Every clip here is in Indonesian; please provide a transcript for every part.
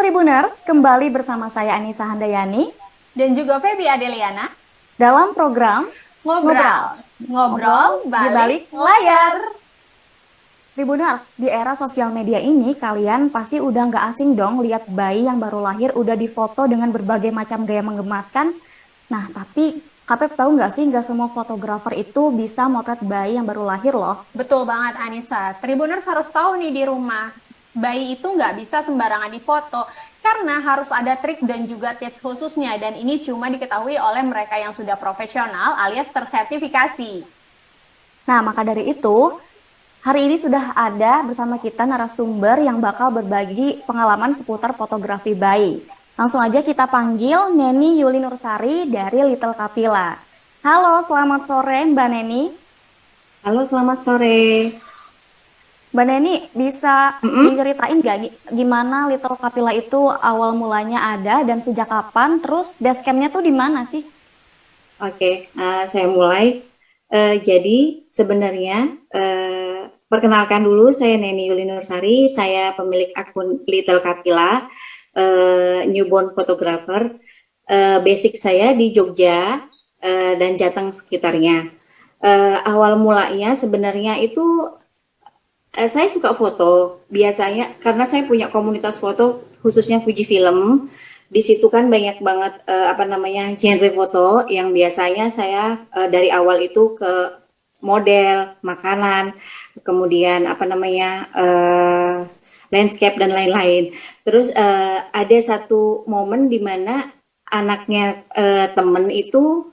Tribuners, kembali bersama saya Anissa Handayani Dan juga Feby Adeliana. dalam program Ngobrol, ngobrol di balik balik layar. Tribuners. Di era sosial media ini, kalian pasti udah nggak asing dong lihat bayi yang baru lahir udah difoto dengan berbagai macam gaya menggemaskan. Nah, tapi Kapep tahu nggak sih, nggak semua fotografer itu bisa motret bayi yang baru lahir loh. Betul banget Anissa. Tribuners harus tahu nih di rumah, bayi itu nggak bisa sembarangan difoto karena harus ada trik dan juga tips khususnya, dan ini cuma diketahui oleh mereka yang sudah profesional alias tersertifikasi. Nah, maka dari itu, hari ini sudah ada bersama kita narasumber yang bakal berbagi pengalaman seputar fotografi bayi. Langsung aja kita panggil Neni Yuli Nursari dari Little Kapila. Halo, selamat sore Mbak Neni. Halo, selamat sore. Mbak Neni, bisa Mm-mm. diceritain nggak gimana Little Kapila itu awal mulanya ada dan sejak kapan? Terus basecampnya tuh di mana sih? Oke, saya mulai. Jadi sebenarnya perkenalkan dulu, saya Neni Yuli Nursari. Saya pemilik akun Little Kapila, newborn photographer. Basic saya di Jogja dan Jateng sekitarnya. Awal mulanya sebenarnya itu saya suka foto. Biasanya karena saya punya komunitas foto khususnya Fujifilm. Di situ kan banyak banget apa namanya genre foto yang biasanya saya dari awal itu ke model, makanan, kemudian apa namanya landscape dan lain-lain. Terus ada satu momen di mana anaknya temen itu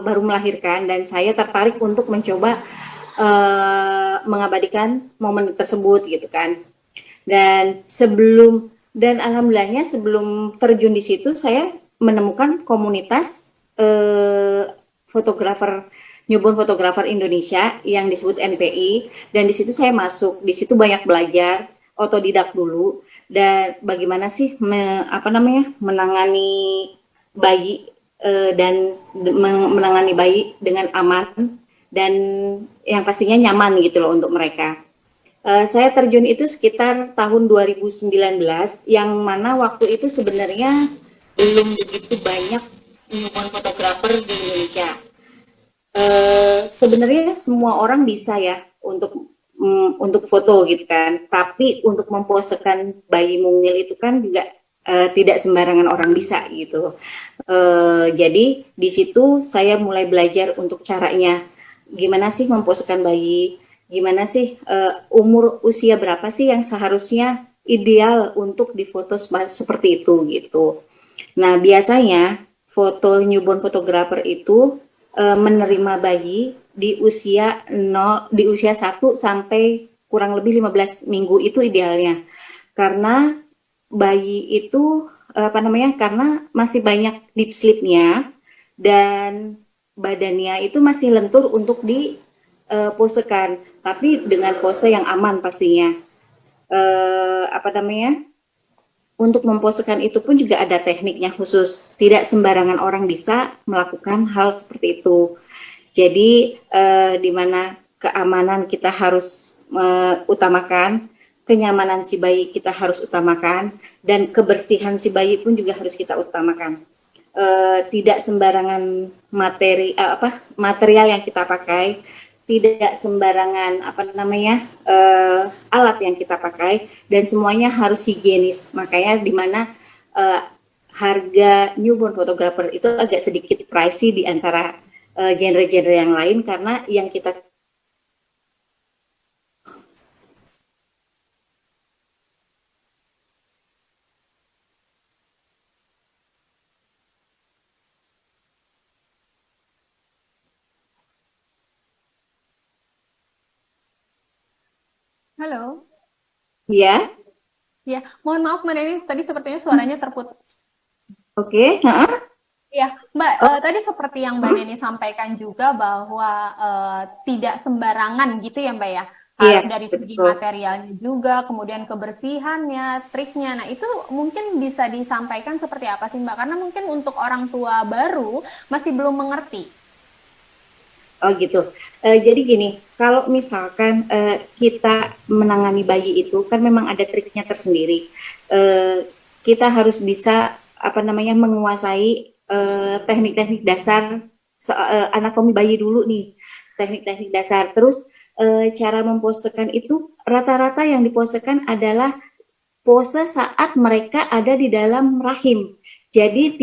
baru melahirkan dan saya tertarik untuk mencoba mengabadikan momen tersebut gitu kan. Dan alhamdulillahnya sebelum terjun di situ saya menemukan komunitas fotografer newborn fotografer Indonesia yang disebut NPI, dan di situ saya masuk. Di situ banyak belajar otodidak dulu dan bagaimana sih apa namanya menangani bayi dan menangani bayi dengan aman dan yang pastinya nyaman gitu loh untuk mereka. Saya terjun itu sekitar tahun 2019, yang mana waktu itu sebenarnya belum begitu banyak newborn fotografer di Indonesia. Sebenarnya semua orang bisa ya untuk foto gitu kan, tapi untuk memposekan bayi mungil itu kan juga tidak sembarangan orang bisa gitu. Jadi di situ saya mulai belajar untuk caranya, gimana sih memposekan bayi, gimana sih umur usia berapa sih yang seharusnya ideal untuk difoto seperti itu gitu. Nah, biasanya foto newborn photographer itu menerima bayi di usia 0, di usia 1 sampai kurang lebih 15 minggu itu idealnya. Karena bayi itu apa namanya? Karena masih banyak deep sleep-nya dan badannya itu masih lentur untuk diposekan, tapi dengan pose yang aman pastinya. Apa namanya? Untuk memposekan itu pun juga ada tekniknya khusus. Tidak sembarangan orang bisa melakukan hal seperti itu. Jadi di mana keamanan kita harus utamakan, kenyamanan si bayi kita harus utamakan, dan kebersihan si bayi pun juga harus kita utamakan. Tidak sembarangan material yang kita pakai, tidak sembarangan apa namanya alat yang kita pakai, dan semuanya harus higienis. Makanya di mana harga newborn photographer itu agak sedikit pricey di antara genre-genre yang lain, karena yang kita Halo. ya. Ya, mohon maaf Mbak Neni, tadi sepertinya suaranya terputus. Oke. Ya, Mbak, Oh, tadi seperti yang Mbak Neni sampaikan juga bahwa tidak sembarangan gitu ya Mbak ya. iya, Dari segi betul. materialnya juga, kemudian kebersihannya, triknya. Nah, itu mungkin bisa disampaikan seperti apa sih Mbak? Karena mungkin untuk orang tua baru masih belum mengerti. Oh gitu. Jadi gini, kalau misalkan kita menangani bayi itu kan memang ada triknya tersendiri. kita harus bisa apa namanya menguasai teknik-teknik dasar anatomi bayi dulu nih, teknik-teknik dasar. Terus cara memposekan itu rata-rata yang diposekan adalah pose saat mereka ada di dalam rahim. Jadi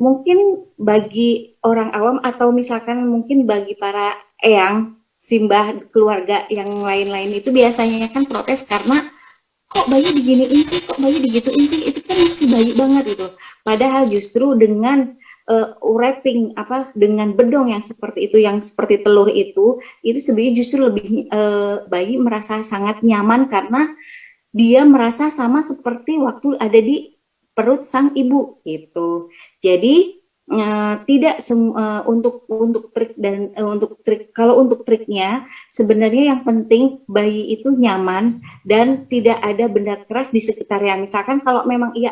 mungkin bagi orang awam atau misalkan mungkin bagi para eyang, simbah keluarga yang lain-lain itu biasanya kan protes karena kok bayi diginiin sih, kok bayi digituin sih, itu kan masih bayi banget itu. Padahal justru dengan wrapping apa dengan bedong yang seperti itu, yang seperti telur itu sebenarnya justru lebih bayi merasa sangat nyaman karena dia merasa sama seperti waktu ada di perut sang ibu gitu. Jadi tidak untuk trik dan untuk trik, kalau untuk triknya sebenarnya yang penting bayi itu nyaman dan tidak ada benda keras di sekitarnya. Misalkan kalau memang ia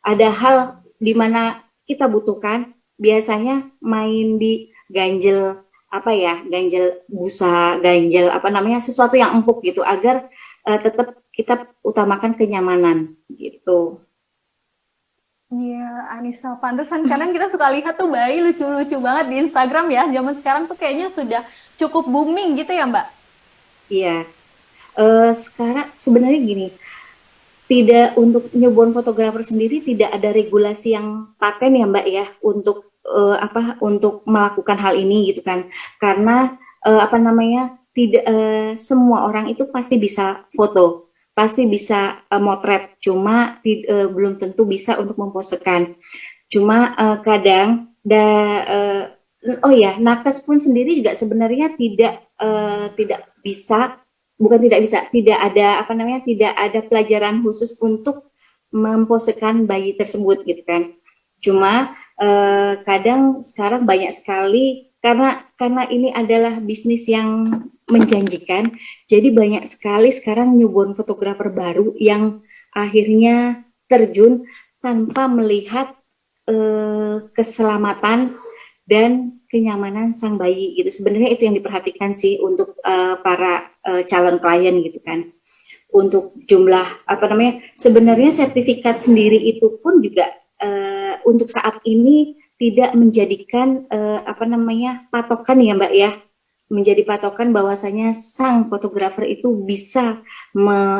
ada hal di mana kita butuhkan, biasanya main di ganjel apa ya, ganjel busa, ganjel apa namanya, sesuatu yang empuk gitu agar tetap kita utamakan kenyamanan gitu. Iya, Anissa, pantesan kadang kita suka lihat tuh bayi lucu-lucu banget di Instagram ya. Zaman sekarang tuh kayaknya sudah cukup booming gitu ya, Mbak? Iya, sekarang sebenarnya gini, tidak untuk newborn fotografer sendiri tidak ada regulasi yang paten ya Mbak ya untuk untuk melakukan hal ini gitu kan. Karena apa namanya tidak semua orang itu pasti bisa foto, pasti bisa motret, cuma belum tentu bisa untuk memposekan. Cuma kadang oh ya, nakes pun sendiri juga sebenarnya tidak bisa, bukan tidak bisa, tidak ada apa namanya, tidak ada pelajaran khusus untuk memposekan bayi tersebut gitu kan. Cuma kadang sekarang banyak sekali karena ini adalah bisnis yang menjanjikan, jadi banyak sekali sekarang newborn fotografer baru yang akhirnya terjun tanpa melihat keselamatan dan kenyamanan sang bayi gitu. Sebenarnya itu yang diperhatikan sih untuk para calon klien gitu kan. Untuk jumlah apa namanya, sebenarnya sertifikat sendiri itu pun juga untuk saat ini tidak menjadikan apa namanya patokan ya Mbak ya, menjadi patokan bahwasanya sang fotografer itu bisa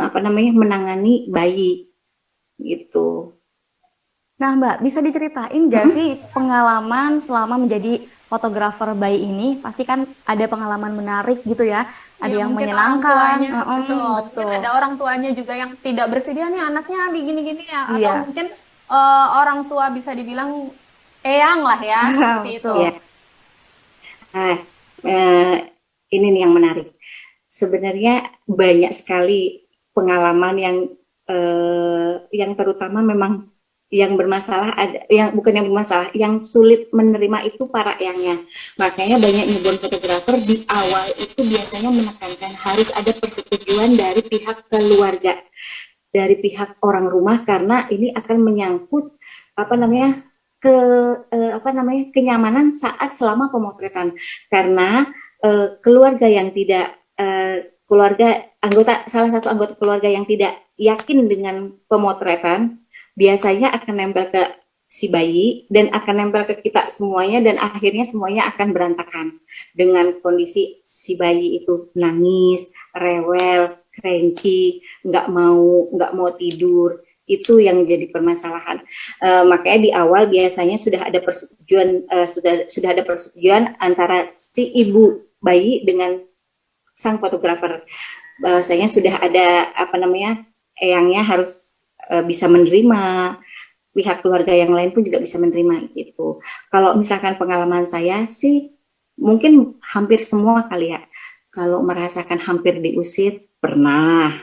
apa namanya menangani bayi gitu. Nah, Mbak, bisa diceritain nggak sih pengalaman selama menjadi fotografer bayi ini? Pasti kan ada pengalaman menarik gitu ya. Ada Iya, yang mungkin orang menyenangkan, tuanya, betul. Mungkin betul. ada orang tuanya juga yang tidak bersedia nih anaknya begini-gini ya. Atau Iya, mungkin orang tua bisa dibilang eyang lah ya, seperti itu. Ya, betul. nah, eh, ini nih yang menarik. Sebenarnya banyak sekali pengalaman yang terutama memang yang bermasalah, ada yang bukan yang bermasalah, yang sulit menerima itu para eyangnya. Makanya banyak newborn fotografer di awal itu biasanya menekankan harus ada persetujuan dari pihak keluarga, dari pihak orang rumah, karena ini akan menyangkut apa namanya apa namanya kenyamanan saat selama pemotretan. Karena keluarga yang tidak salah satu anggota keluarga yang tidak yakin dengan pemotretan biasanya akan nempel ke si bayi dan akan nempel ke kita semuanya, dan akhirnya semuanya akan berantakan dengan kondisi si bayi itu nangis, rewel, cranky, nggak mau tidur. Itu yang jadi permasalahan. Makanya di awal biasanya sudah ada persetujuan sudah ada persetujuan antara si ibu bayi dengan sang fotografer. Bahwasanya sudah ada apa namanya, eyangnya harus bisa menerima, pihak keluarga yang lain pun juga bisa menerima gitu. Kalau misalkan pengalaman saya sih mungkin hampir semua kali ya. Kalau merasakan hampir diusir pernah,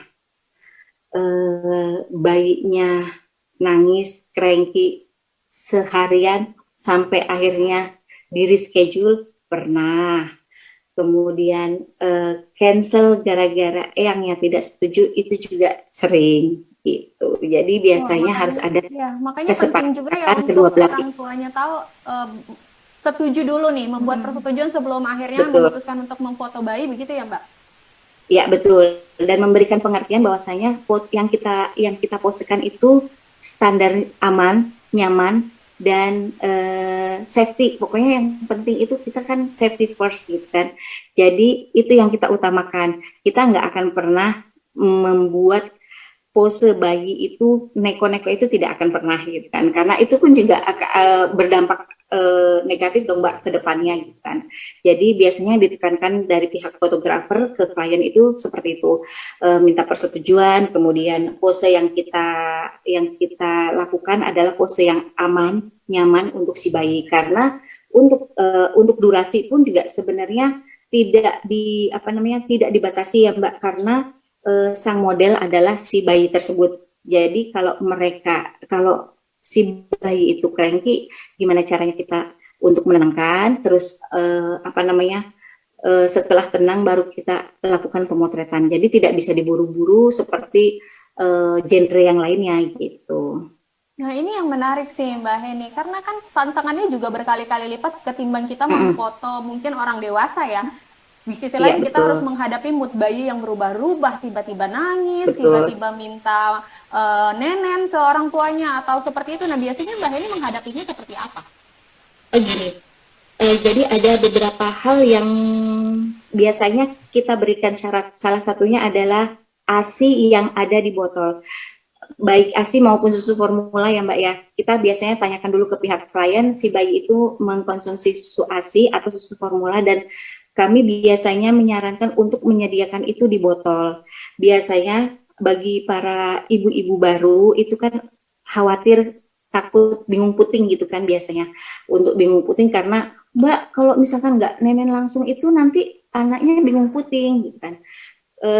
bayinya nangis, cranky seharian sampai akhirnya di reschedule pernah. Kemudian cancel gara-gara eyangnya tidak setuju itu juga sering gitu. Jadi Wah, biasanya harus makanya, ada ya, makanya penting juga ya kesepakatan untuk kedua belah orang pihak. tuanya tahu setuju dulu nih, membuat persetujuan sebelum akhirnya Betul, memutuskan untuk memfoto bayi, begitu ya, Mbak? ya betul. Dan memberikan pengertian bahwasanya foto yang kita postekan itu standar aman, nyaman, dan safety. Pokoknya yang penting itu kita kan safety first gitu kan. Jadi itu yang kita utamakan. Kita nggak akan pernah membuat pose bayi itu neko-neko itu tidak akan pernah gitu kan, karena itu pun juga berdampak negatif dong Mbak ke depannya gitu kan. Jadi biasanya ditekankan dari pihak fotografer ke klien itu seperti itu, minta persetujuan, kemudian pose yang kita lakukan adalah pose yang aman, nyaman untuk si bayi, karena untuk durasi pun juga sebenarnya tidak dibatasi ya Mbak, karena sang model adalah si bayi tersebut. Jadi kalau si bayi itu cranky, gimana caranya kita untuk menenangkan, terus setelah tenang baru kita lakukan pemotretan. Jadi tidak bisa diburu-buru seperti genre yang lainnya gitu. Nah, ini yang menarik sih Mbak Heni, karena kan tantangannya juga berkali-kali lipat ketimbang kita Mm-mm. memfoto mungkin orang dewasa ya. Di sisi Iya lain kita harus betul, menghadapi mood bayi yang berubah-ubah, tiba-tiba nangis, betul. tiba-tiba minta nenen ke orang tuanya atau seperti itu. Nah, biasanya Mbak Heni menghadapinya seperti apa? Gini, jadi ada beberapa hal yang biasanya kita berikan syarat. Salah satunya adalah ASI yang ada di botol. Baik ASI maupun susu formula ya Mbak ya. Kita biasanya tanyakan dulu ke pihak klien, si bayi itu mengkonsumsi susu ASI atau susu formula, dan kami biasanya menyarankan untuk menyediakan itu di botol. Biasanya bagi para ibu-ibu baru itu kan khawatir, takut bingung puting gitu kan biasanya. Untuk bingung puting karena Mbak kalau misalkan nggak nenen langsung itu nanti anaknya bingung puting gitu kan.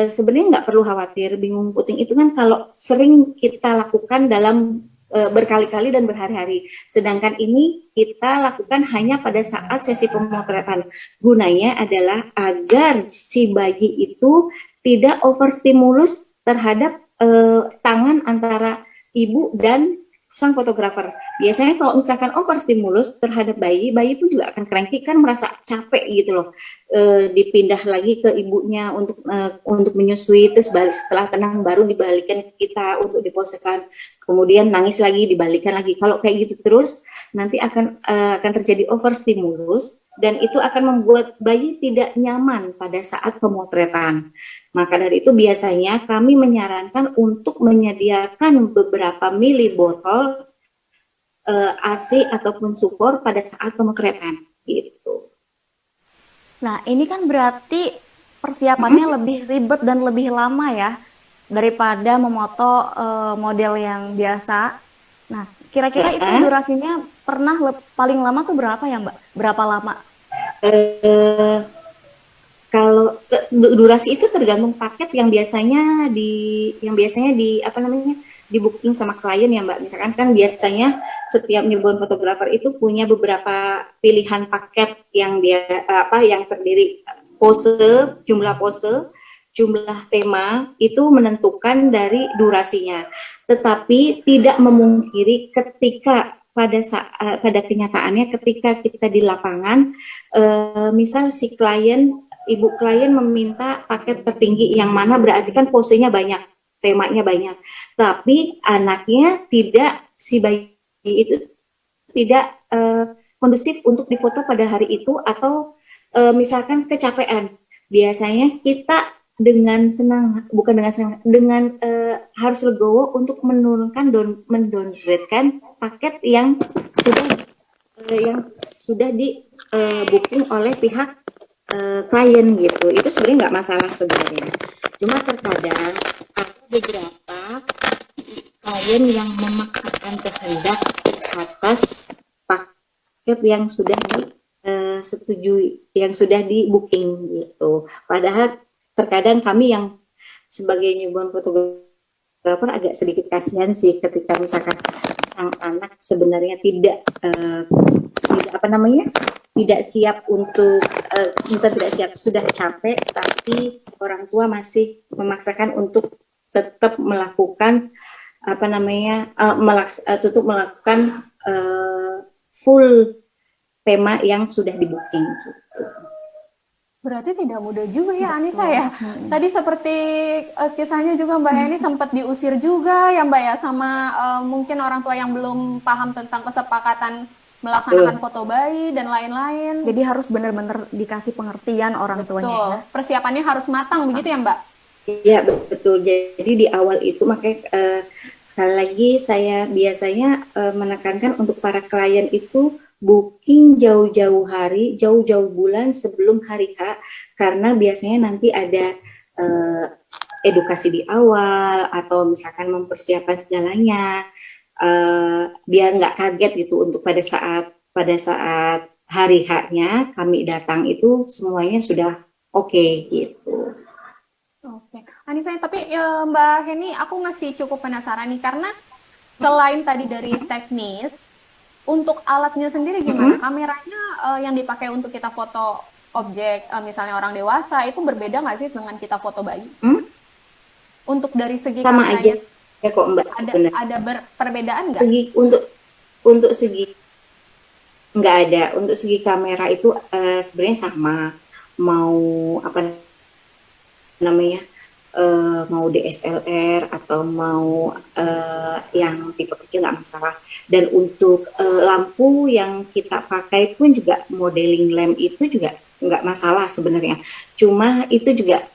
Sebenarnya nggak perlu khawatir, bingung puting itu kan kalau sering kita lakukan dalam berkali-kali dan berhari-hari. Sedangkan ini kita lakukan hanya pada saat sesi pemotretan. Gunanya adalah agar si bayi itu tidak overstimulus terhadap tangan antara ibu dan sang fotografer. Biasanya kalau misalkan overstimulus terhadap bayi, bayi pun juga akan cranky kan, merasa capek gitu loh. Dipindah lagi ke ibunya untuk menyusui, terus balik setelah tenang baru dibalikan ke kita untuk diposekan, kemudian nangis lagi dibalikan lagi. Kalau kayak gitu terus nanti akan terjadi overstimulus, dan itu akan membuat bayi tidak nyaman pada saat pemotretan. Maka dari itu biasanya kami menyarankan untuk menyediakan beberapa mili botol ASI ataupun sufor pada saat pemotretan gitu. Nah, ini kan berarti persiapannya Mm-mm. lebih ribet dan lebih lama ya daripada memoto model yang biasa. Nah, kira-kira itu Uh, durasinya pernah paling lama tuh berapa ya, Mbak? Berapa lama? uh, Kalau durasi itu tergantung paket yang biasanya di apa namanya di booking sama klien ya Mbak. Misalkan kan biasanya setiap newborn fotografer itu punya beberapa pilihan paket yang terdiri pose, jumlah tema itu menentukan dari durasinya. Tetapi tidak memungkiri ketika pada kenyataannya ketika kita di lapangan, misal si ibu klien meminta paket tertinggi yang mana berarti kan posenya banyak, temanya banyak. Tapi anaknya tidak, si bayi itu tidak kondusif untuk difoto pada hari itu, atau misalkan kecapean. Biasanya kita dengan senang, bukan dengan senang, dengan harus legowo untuk mendowngrade paket yang sudah di booking oleh pihak klien gitu. Itu sebenarnya nggak masalah sebenarnya. Cuma terkadang ada beberapa klien yang memaksakan kehendak atas paket yang sudah disetujui, yang sudah di booking gitu. Padahal terkadang kami yang sebagai newborn fotografer agak sedikit kasihan sih ketika misalkan sang anak sebenarnya tidak apa namanya, tidak siap untuk bukan tidak siap, sudah capek, tapi orang tua masih memaksakan untuk tetap melakukan apa namanya tutup melakukan full tema yang sudah di booking gitu. Berarti tidak mudah juga ya Anissa Betul. ya. Tadi seperti kisahnya juga Mbak Heni sempat diusir juga ya Mbak ya sama mungkin orang tua yang belum paham tentang kesepakatan melaksanakan Betul. foto bayi dan lain-lain. Jadi harus benar-benar dikasih pengertian orang tuanya Betul. ya. Persiapannya harus matang begitu ya Mbak? Iya, betul. Jadi di awal itu makanya sekali lagi saya biasanya menekankan untuk para klien itu booking jauh-jauh hari, jauh-jauh bulan sebelum hari H, karena biasanya nanti ada eh, edukasi di awal atau misalkan mempersiapkan segalanya, biar nggak kaget gitu untuk pada saat hari H-nya kami datang itu semuanya sudah oke gitu. Oke. Anissa, tapi Mbak Heni, aku masih cukup penasaran nih karena selain tadi dari teknis, untuk alatnya sendiri gimana? Mm-mm. Kameranya yang dipakai untuk kita foto objek, misalnya orang dewasa, itu berbeda nggak sih dengan kita foto bayi? Hmm? Untuk dari segi Sama aja kameranya ya kok Mbak, ada benar. perbedaan nggak? Segi untuk segi nggak ada, untuk segi kamera itu sebenarnya sama, mau apa namanya, mau DSLR atau mau yang tipe kecil nggak masalah. Dan untuk lampu yang kita pakai pun juga modeling lamp itu juga nggak masalah sebenarnya. Cuma itu juga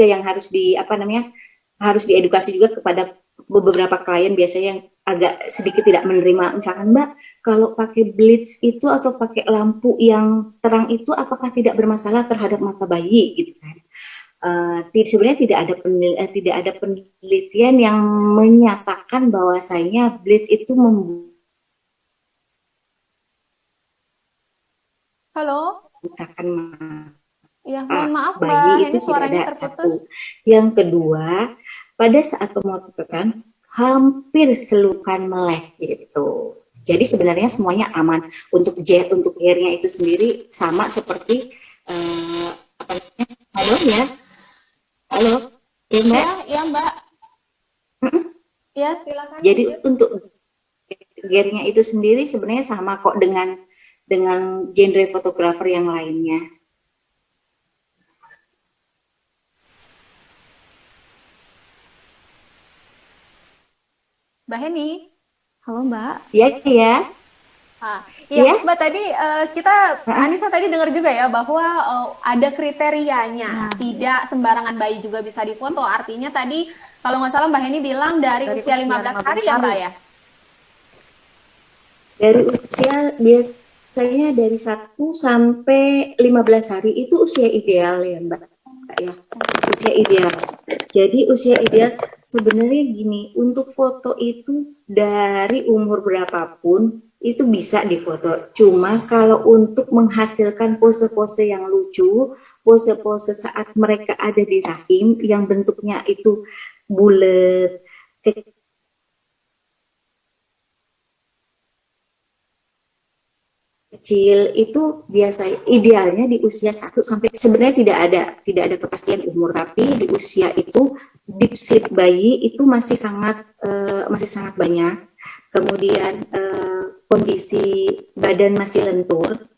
yang harus di apa namanya, harus diedukasi juga kepada beberapa klien biasanya yang agak sedikit tidak menerima. Misalkan Mbak, kalau pakai blitz itu atau pakai lampu yang terang itu apakah tidak bermasalah terhadap mata bayi gitu kan? Sebenarnya tidak ada penelitian yang menyatakan bahwasanya blitz itu Halo? membutakan Ya, mohon mata maaf Mbak bayi, itu Heni, tidak suaranya ada. terputus. Satu. Yang kedua, pada saat pemotretan hampir selukan melek gitu. Jadi sebenarnya semuanya aman. Untuk hairnya itu sendiri sama seperti apa namanya? Halo ya, halo, ya Mbak. Ya, ya Mbak. Ya, silakan Jadi lanjut. untuk gearnya itu sendiri sebenarnya sama kok dengan genre fotografer yang lainnya. Mbak Heni. Halo Mbak. Ya ya, Ah, iya ya. Mbak tadi Anissa tadi dengar juga ya bahwa ada kriterianya, Nah, tidak sembarangan bayi juga bisa difoto. Artinya tadi kalau nggak salah Mbak Heni bilang dari dari usia usia 15 15 hari ya hari. Mbak ya. Dari usia biasanya dari 1 sampai 15 hari itu usia ideal ya Mbak. Ya, usia ideal. Jadi usia ideal sebenarnya gini, untuk foto itu dari umur berapapun itu bisa difoto. Cuma kalau untuk menghasilkan pose-pose yang lucu, pose-pose saat mereka ada di rahim yang bentuknya itu bulat, kecil, itu biasa idealnya di usia 1 sampai, sebenarnya tidak ada kepastian umur, tapi di usia itu deep sleep bayi itu masih sangat banyak. Kemudian kondisi badan masih lentur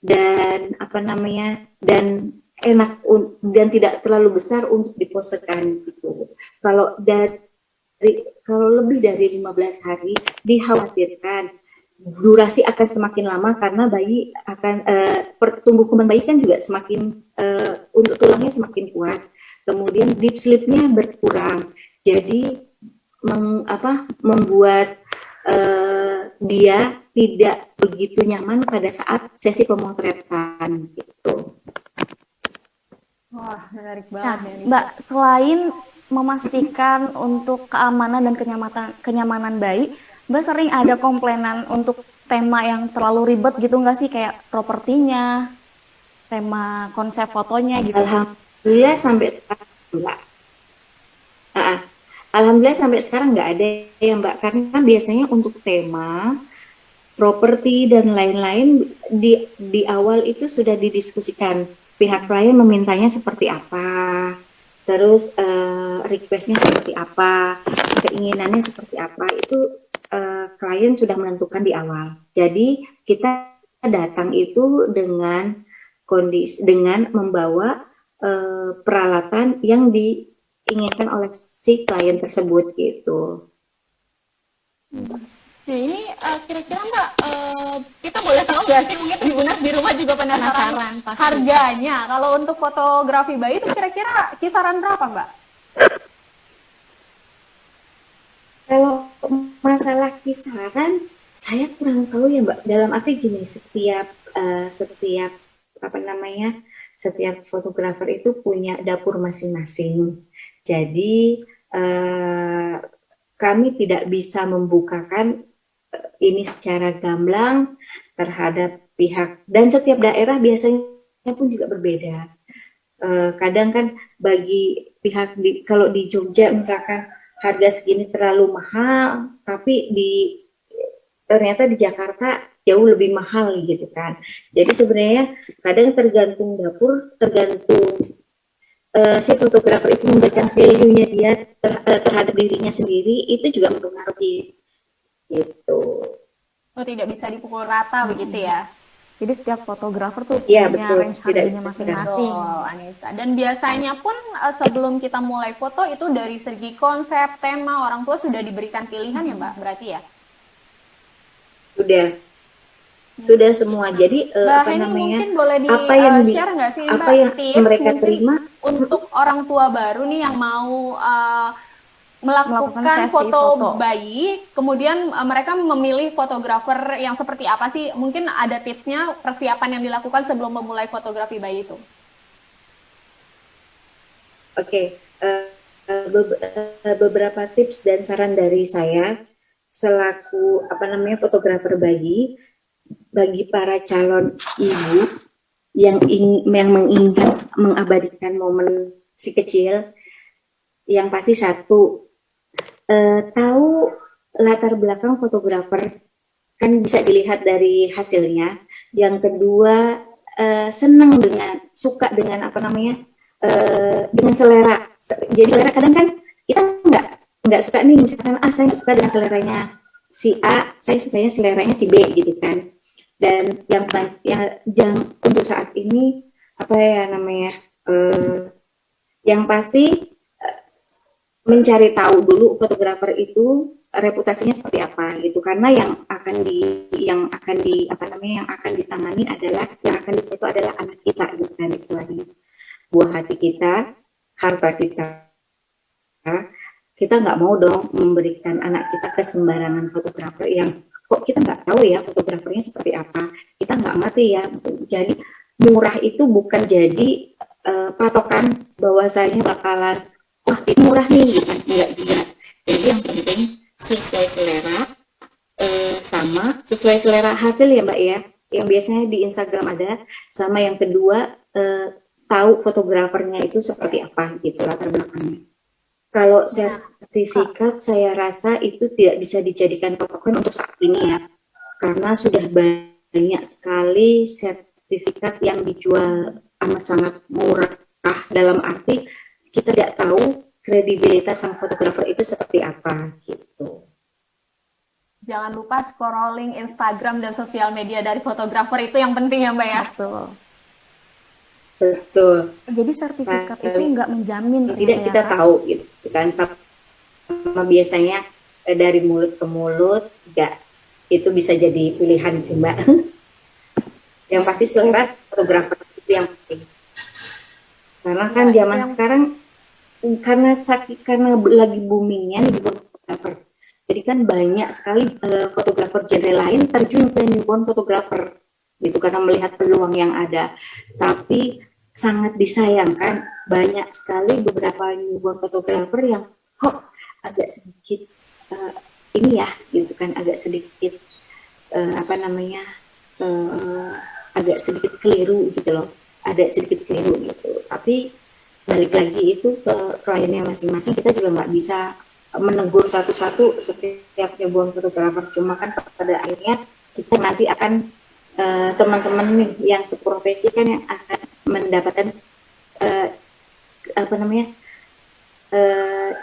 dan apa namanya, dan enak dan tidak terlalu besar untuk diposekan gitu. Kalau lebih dari 15 hari dikhawatirkan durasi akan semakin lama karena bayi akan pertumbuh kembang bayi kan juga semakin untuk tulangnya semakin kuat. Kemudian deep sleep-nya berkurang. Jadi membuat dia tidak begitu nyaman pada saat sesi pemotretan gitu. Wah, menarik Nah, banget ya Anissa. Mbak, selain memastikan untuk keamanan dan kenyamanan bayi, Mbak sering ada komplainan untuk tema yang terlalu ribet gitu nggak sih? Kayak propertinya, tema konsep fotonya gitu. Alhamdulillah sampai sekarang enggak. Alhamdulillah sampai sekarang nggak ada ya Mbak, karena biasanya untuk tema, properti dan lain-lain di awal itu sudah didiskusikan. Pihak klien memintanya seperti apa, terus requestnya seperti apa, keinginannya seperti apa, itu klien sudah menentukan di awal. Jadi kita datang itu dengan kondisi dengan membawa peralatan yang diinginkan oleh si klien tersebut gitu. Nah ini kira-kira Mbak, kita boleh tahu nggak sih, mungkin Ibu Nas di rumah juga penasaran Pasti. harganya kalau untuk fotografi bayi itu kira-kira kisaran berapa Mbak? Kalau masalah kisaran, saya kurang tahu ya Mbak. Dalam arti gini, setiap apa namanya, setiap fotografer itu punya dapur masing-masing. Jadi kami tidak bisa membukakan ini secara gamblang terhadap pihak, dan setiap daerah biasanya pun juga berbeda. Kadang kan bagi pihak kalau di Jogja misalkan harga segini terlalu mahal, tapi ternyata di Jakarta jauh lebih mahal gitu kan. Jadi sebenarnya kadang tergantung dapur, tergantung si fotografer itu memberikan value-nya dia terhadap dirinya sendiri, itu juga mempengaruhi gitu. Oh tidak bisa dipukul rata begitu ya? Jadi setiap fotografer tuh Iya punya betul, range tidak harganya bisa. masing-masing. Betul, Anissa. Dan biasanya pun sebelum kita mulai foto itu dari segi konsep, tema, orang tua sudah diberikan pilihan ya Mbak, berarti ya? Sudah semua. Jadi Mbak apa Heni namanya, mungkin boleh apa yang di-share nggak sih apa Mbak yang tips mereka mungkin terima untuk orang tua baru nih yang mau Melakukan melakukan sesi foto foto. bayi, kemudian mereka memilih fotografer yang seperti apa sih? Mungkin ada tipsnya persiapan yang dilakukan sebelum memulai fotografi bayi itu. Oke, beberapa tips dan saran dari saya selaku apa namanya fotografer bayi, bagi para calon ibu yang menginginkan mengabadikan momen si kecil, yang pasti satu, tahu latar belakang fotografer kan bisa dilihat dari hasilnya. Yang kedua, suka dengan apa namanya, dengan selera. Jadi selera kadang kan kita nggak suka nih, misalkan saya nggak suka dengan seleranya si A, saya sukanya seleranya si B gitu kan. Dan yang untuk saat ini apa ya namanya, yang pasti mencari tahu dulu fotografer itu reputasinya seperti apa gitu, karena yang akan ditangani adalah, yang akan difoto adalah anak kita gitu kan, istilahnya buah hati kita, harta kita. Kita nggak mau dong memberikan anak kita ke sembarangan fotografer yang kok kita nggak tahu ya fotografernya seperti apa, kita nggak ngerti ya. Jadi murah itu bukan jadi patokan bahwasanya bakalan wah ini murah nih gitu kan, enggak juga. Jadi yang penting sesuai selera, sama sesuai selera hasil ya Mbak ya, yang biasanya di Instagram ada, sama yang kedua tahu fotografernya itu seperti apa gitu latar belakangnya. Kalau sertifikat saya rasa itu tidak bisa dijadikan patokan untuk saat ini ya, karena sudah banyak sekali sertifikat yang dijual amat sangat murah, dalam arti kita tidak tahu kredibilitas sang fotografer itu seperti apa gitu. Jangan lupa scrolling Instagram dan sosial media dari fotografer itu yang penting ya Mbak ya. Betul. Betul. Jadi sertifikat itu nggak menjamin tidak ya, kita Kak? tahu gitu kan, sama biasanya dari mulut ke mulut nggak, itu bisa jadi pilihan sih Mbak. Yang pasti selera fotografer itu yang penting. Karena kan zaman sekarang karena lagi boomingnya nih fotografer. Jadi kan banyak sekali fotografer genre lain terjun ke newborn fotografer gitu, karena melihat peluang yang ada. Tapi sangat disayangkan banyak sekali beberapa newborn fotografer yang kok agak sedikit ini ya gitu kan, agak sedikit agak sedikit keliru gitu loh, ada sedikit keliru gitu. Tapi balik lagi itu ke kliennya masing-masing, kita juga nggak bisa menegur satu-satu setiap newborn fotografer. Cuma kan pada akhirnya kita nanti akan teman-teman nih yang seprofesi kan yang akan mendapatkan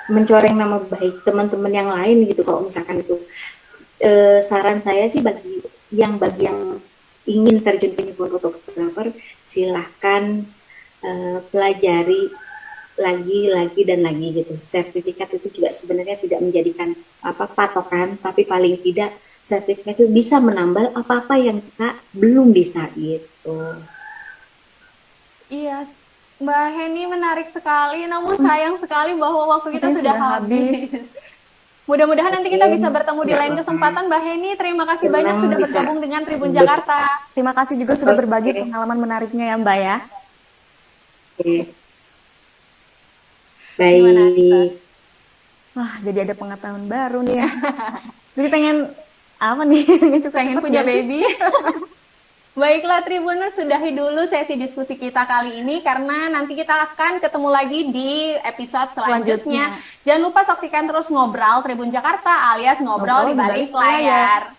mencoreng nama baik teman-teman yang lain gitu. Kalau misalkan itu saran saya sih bagi yang ingin terjun ke newborn fotografer, silahkan pelajari lagi dan lagi gitu. Sertifikat itu juga sebenarnya tidak menjadikan patokan, tapi paling tidak sertifikat itu bisa menambal apa-apa yang kita belum bisa gitu. Iya, Mbak Heni menarik sekali, namun sayang sekali bahwa waktu kita Waktunya sudah sudah habis. habis. Mudah-mudahan nanti Oke, kita bisa bertemu di nggak lain apa-apa. kesempatan, Mbak Heni. Terima kasih banyak Senang sudah bisa. bergabung dengan Tribun ber- Jakarta. Terima kasih juga sudah berbagi Oke, pengalaman menariknya ya Mbak ya. oke. Gimana, Anissa? Baik. Wah, jadi ada pengetahuan baru nih ya. Jadi pengen apa nih? Pengen Pengen cepet-cepet punya gak sih? baby? Baiklah Tribuners, sudahi dulu sesi diskusi kita kali ini karena nanti kita akan ketemu lagi di episode selanjutnya. Selanjutnya. Jangan lupa saksikan terus Ngobrol Tribun Jakarta alias Ngobrol di balik layar.